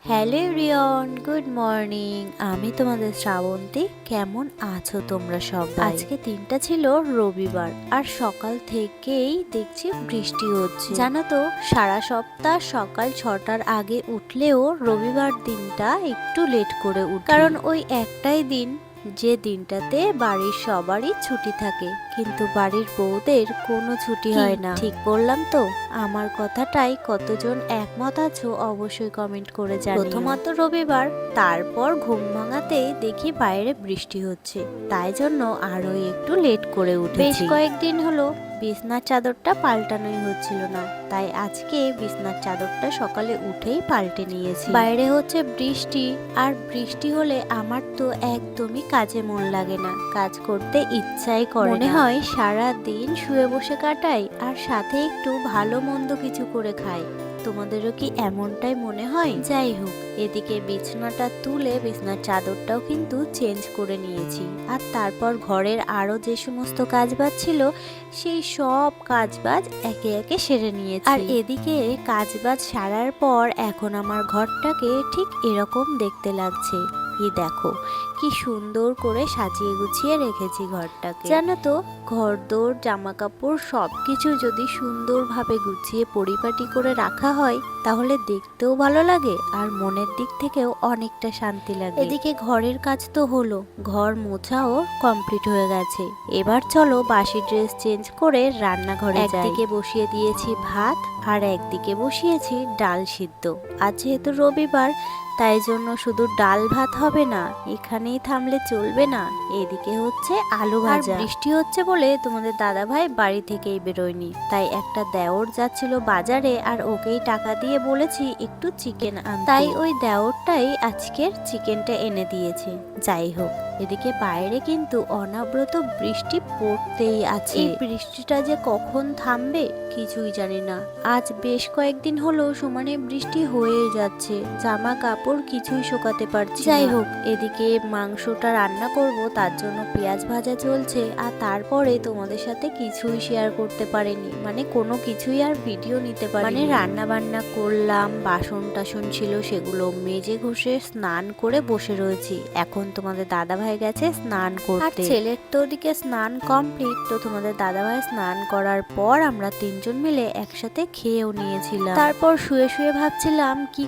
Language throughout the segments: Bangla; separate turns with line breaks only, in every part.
Hello everyone, good morning. আমি তোমাদের শ্রাবন্তী। কেমন আছো তোমরা সবাই? আজকে দিনটা ছিল রবিবার, আর সকাল থেকেই দেখছি বৃষ্টি হচ্ছে। জানো তো, সারা সপ্তাহ সকাল 6টার আগে উঠলেও রবিবার দিনটা একটু লেট করে উঠি, কারণ ওই একটাই দিন যে দিনটাতে বাড়ির সবারই ছুটি থাকে, কিন্তু বাড়ির বউদের কোনো ছুটি হয় না। ঠিক বললাম তো? আমার কথাটাই কতজন একমত আছো অবশ্যই কমেন্ট করে জানিও। প্রথমত রবিবার, তারপর ঘুম ভাঙাতেই দেখি বাইরে বৃষ্টি হচ্ছে, তাই জন্য আরো একটু লেট করে উঠেছি। বেশ কয়েকদিন হলো বিছনার চাদরটা পাল্টানোই হচ্ছিল না, তাই আজকে বিছনার চাদরটা সকালে উঠেই পাল্টে নিয়েছি। বাইরে হচ্ছে বৃষ্টি, আর বৃষ্টি হলে আমার তো একদমই কাজে মন লাগে না, কাজ করতে ইচ্ছাই করে না। মনে হয় সারা দিন শুয়ে বসে কাটাই, আর সাথে একটু ভালো মন্দ কিছু করে খাই। তোমাদেরও কি এমনটাই মনে হয়? যাই হোক, এদিকে বিছানাটা তুলে বিছনার চাদরটাও কিন্তু চেঞ্জ করে নিয়েছি, আর তারপর ঘরের আরো যে সমস্ত কাজবাজ ছিল সেই সব কাজবাজ একে একে সেরে নিয়েছি। আর এদিকে কাজবাজ সারার পর এখন আমার ঘরটাকে ঠিক এরকম দেখতে লাগছে। এই দেখো কি সুন্দর করে সাজিয়ে গুছিয়ে রেখেছি ঘরটাকে। জানো তো, ঘরদোর জামা কাপড় সবকিছু যদি সুন্দরভাবে গুছিয়ে পরিপাটি করে রাখা হয় তাহলে দেখতেও ভালো লাগে, আর মনের দিক থেকেও অনেকটা শান্তি লাগে। এদিকে ঘরের কাজ তো হলো, ঘর মোছাও কমপ্লিট হয়ে গেছে। এবার চলো বাসি ড্রেস চেঞ্জ করে রান্নাঘরে যাই। একদিকে বসিয়ে দিয়েছি ভাত, আর একদিকে বসিয়েছি ডাল সিদ্ধ। আজ যেহেতু রবিবার, তাই জন্য শুধু ডাল ভাত হবে না, এখানেই থামলে চলবে না। এদিকে হচ্ছে আলু ভাজা। বৃষ্টি হচ্ছে বলে তোমাদের দাদা ভাই বাড়ি থেকেই বেরোয়নি, তাই একটা দেওর যাচ্ছিল বাজারে, আর ওকেই টাকা দিয়ে বলেছি একটু চিকেন আনতে, তাই ওই দেওরটাই আজকের চিকেনটা এনে দিয়েছে। যাই হোক, এদিকে বাইরে কিন্তু অনবরত বৃষ্টি পড়তেই আছে। এই বৃষ্টিটা যে কখন থামবে কিছুই জানি না। আজ বেশ কয়েকদিন হলো সমানে বৃষ্টি হয়ে যাচ্ছে, জামা কাপড় কিছুই শুকাতে পারছি না। যাই হোক, এদিকে মাংসটা রান্না করব, তার জন্য পেঁয়াজ ভাজা চলছে, আর তারপরে তোমাদের সাথে কিছুই শেয়ার করতে পারিনি, মানে কোনো কিছুই আর ভিডিও নিতে পারিনি। মানে রান্না বান্না করলাম, বাসন টাসন ছিল সেগুলো মেজে ঘষে স্নান করে বসে রয়েছি। এখন তোমাদের দাদা ভাই গেছে স্নান করতে, আর ছেলের তো ওদিকে স্নান কমপ্লিট। তো তোমাদের দাদা ভাই স্নান করার পর আমরা তিনজন মিলে একসাথে খেয়েও নিয়েছিলাম। তারপর শুয়ে শুয়ে ভাবছিলাম কি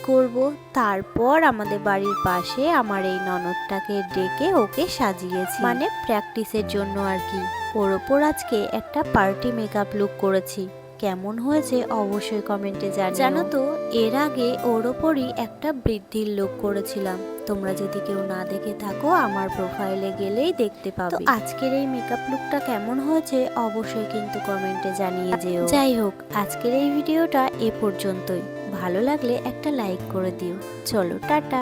করব। তারপর আমাদের বাড়ির পাশে আমার এই ননদটাকে ডেকে ওকে সাজিয়েছি, মানে প্র্যাকটিসের জন্য আর কি। ওর ওপর আজকে একটা পার্টি মেকআপ লুক করেছি, কেমন হয়েছে অবশ্যই কমেন্টে জানিও। জানো তো, এর আগে ওর ওপরই একটা বৃদ্ধির লুক করেছিলাম, তোমরা যদি কেউ না দেখে থাকো আমার প্রোফাইলে গেলেই দেখতে পাবে। তো আজকের এই মেকআপ লুকটা কেমন হয়েছে অবশ্যই কিন্তু কমেন্টে জানিয়ে যেও। যাই হোক, আজকের এই ভিডিওটা এ পর্যন্তই। ভালো লাগলে একটা লাইক করে দিও। চলো টাটা।